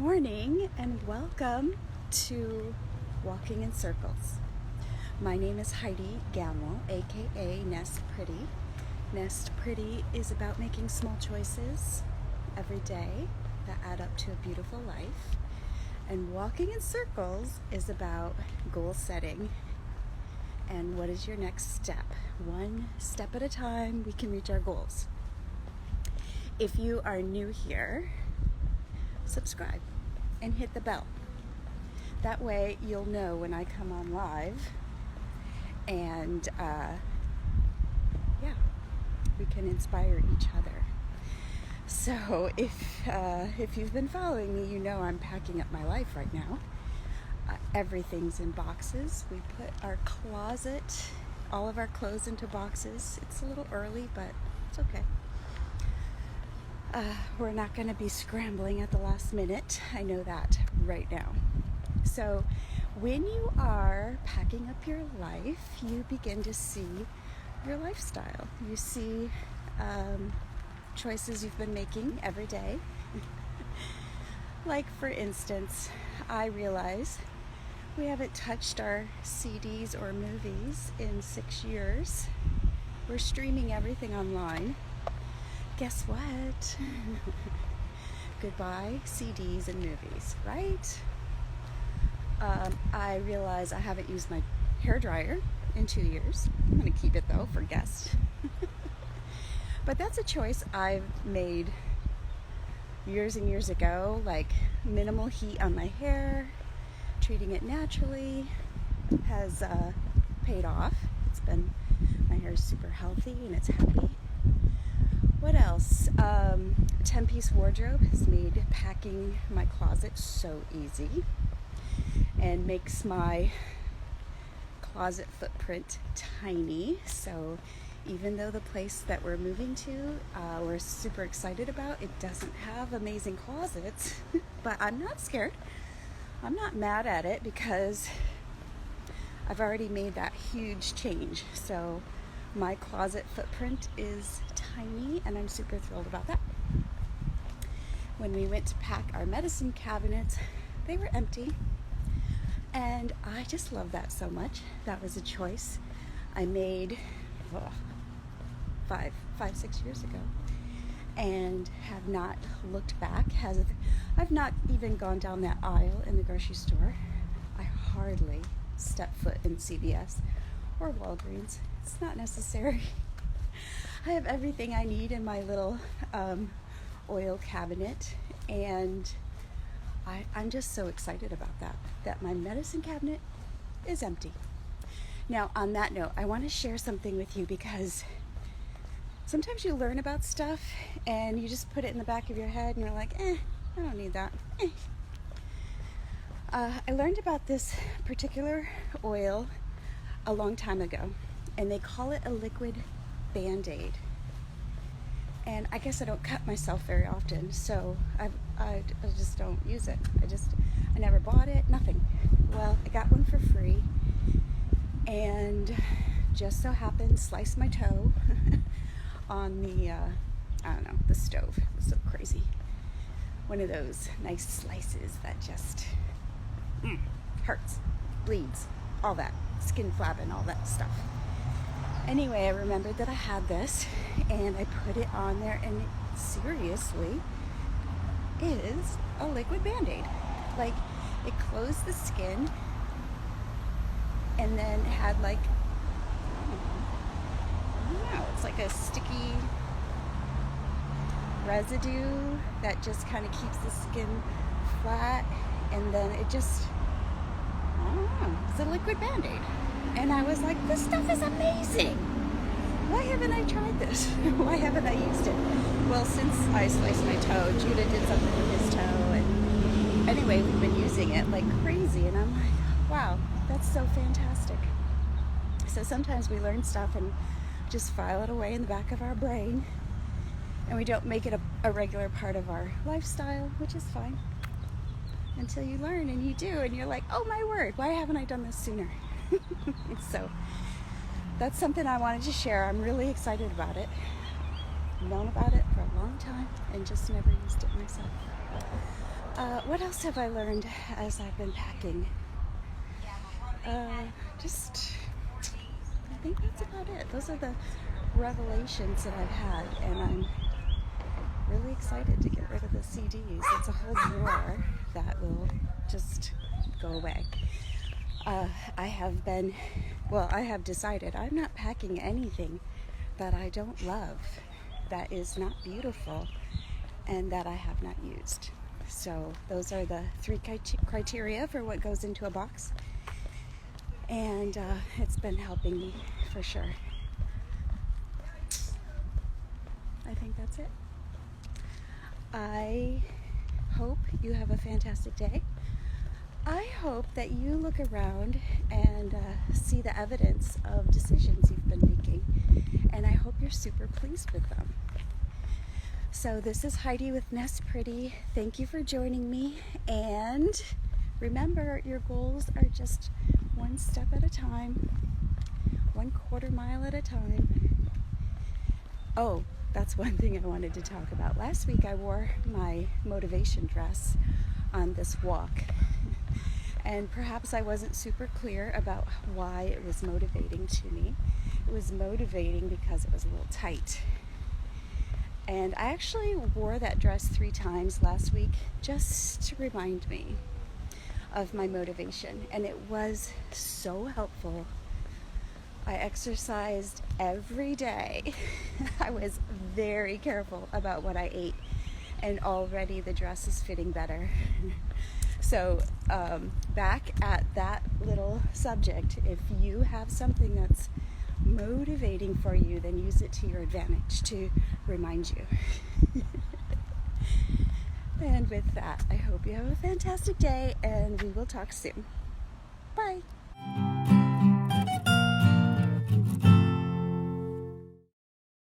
morning and welcome to Walking in Circles. My name is Heidi Gammill, aka Nest Pretty. Nest Pretty is about making small choices every day that add up to a beautiful life. And Walking in Circles is about goal setting and what is your next step. One step at a time, we can reach our goals. If you are new here, subscribe and hit the bell. That way you'll know when I come on live, and we can inspire each other. So if you've been following me, you know I'm packing up my life right now. Everything's in boxes. We put our closet, all of our clothes into boxes. It's a little early, but it's okay. We're not going to be scrambling at the last minute. I know that right now. So when you are packing up your life, you begin to see your lifestyle. You see choices you've been making every day. Like, for instance, I realize we haven't touched our CDs or movies in 6 years. We're streaming everything online. Guess what? Goodbye CDs and movies, right? I realize I haven't used my hairdryer in 2 years. I'm going to keep it though for guests. But that's a choice I've made years and years ago, like minimal heat on my hair, treating it naturally has paid off. My hair is super healthy and it's happy. What else? 10-piece wardrobe has made packing my closet so easy and makes my closet footprint tiny. So even though the place that we're moving to, we're super excited about, it doesn't have amazing closets, but I'm not scared. I'm not mad at it because I've already made that huge change. So my closet footprint is tiny and I'm super thrilled about that. When we went to pack our medicine cabinets, they were empty. And I just love that so much. That was a choice I made 6 years ago and have not looked back. I've not even gone down that aisle in the grocery store. I hardly step foot in CVS or Walgreens. It's not necessary. I have everything I need in my little oil cabinet, and I'm just so excited about that my medicine cabinet is empty. Now, on that note, I want to share something with you because sometimes you learn about stuff and you just put it in the back of your head and you're like, I don't need that. I learned about this particular oil a long time ago, and they call it a liquid Band-Aid. And I guess I don't cut myself very often, so I just don't use it. I never bought it, nothing. Well, I got one for free, and just so happened sliced my toe on the the stove. It was so crazy. One of those nice slices that just hurts, bleeds, all that, skin flapping, all that stuff. Anyway, I remembered that I had this and I put it on there, and it seriously is a liquid Band-Aid. Like, it closed the skin and then had like, I don't know, it's like a sticky residue that just kind of keeps the skin flat, and then it just, I don't know, it's a liquid Band-Aid. And I was like, this stuff is amazing. Why haven't I tried this? Why haven't I used it? Well, since I sliced my toe, Judah did something with his toe, and anyway, we've been using it like crazy, and I'm like, wow, that's so fantastic. So sometimes we learn stuff and just file it away in the back of our brain, and we don't make it a regular part of our lifestyle, which is fine, until you learn and you do, and you're like, oh my word, why haven't I done this sooner? So that's something I wanted to share. I'm really excited about it. I've known about it for a long time and just never used it myself. What else have I learned as I've been packing? I think that's about it. Those are the revelations that I've had, and I'm really excited to get rid of the CDs. It's a whole drawer that will just go away. I have decided I'm not packing anything that I don't love, that is not beautiful, and that I have not used. So those are the 3 criteria for what goes into a box. And it's been helping me for sure. I think that's it. I hope you have a fantastic day. I hope that you look around and see the evidence of decisions you've been making, and I hope you're super pleased with them. So this is Heidi with Nest Pretty. Thank you for joining me, and remember, your goals are just one step at a time, 1/4 mile at a time. Oh, that's one thing I wanted to talk about. Last week I wore my motivation dress on this walk, and perhaps I wasn't super clear about why it was motivating to me. It was motivating because it was a little tight. And I actually wore that dress 3 times last week just to remind me of my motivation, and it was so helpful. I exercised every day. I was very careful about what I ate, and already the dress is fitting better. So back at that little subject, if you have something that's motivating for you, then use it to your advantage to remind you. And with that, I hope you have a fantastic day, and we will talk soon. Bye.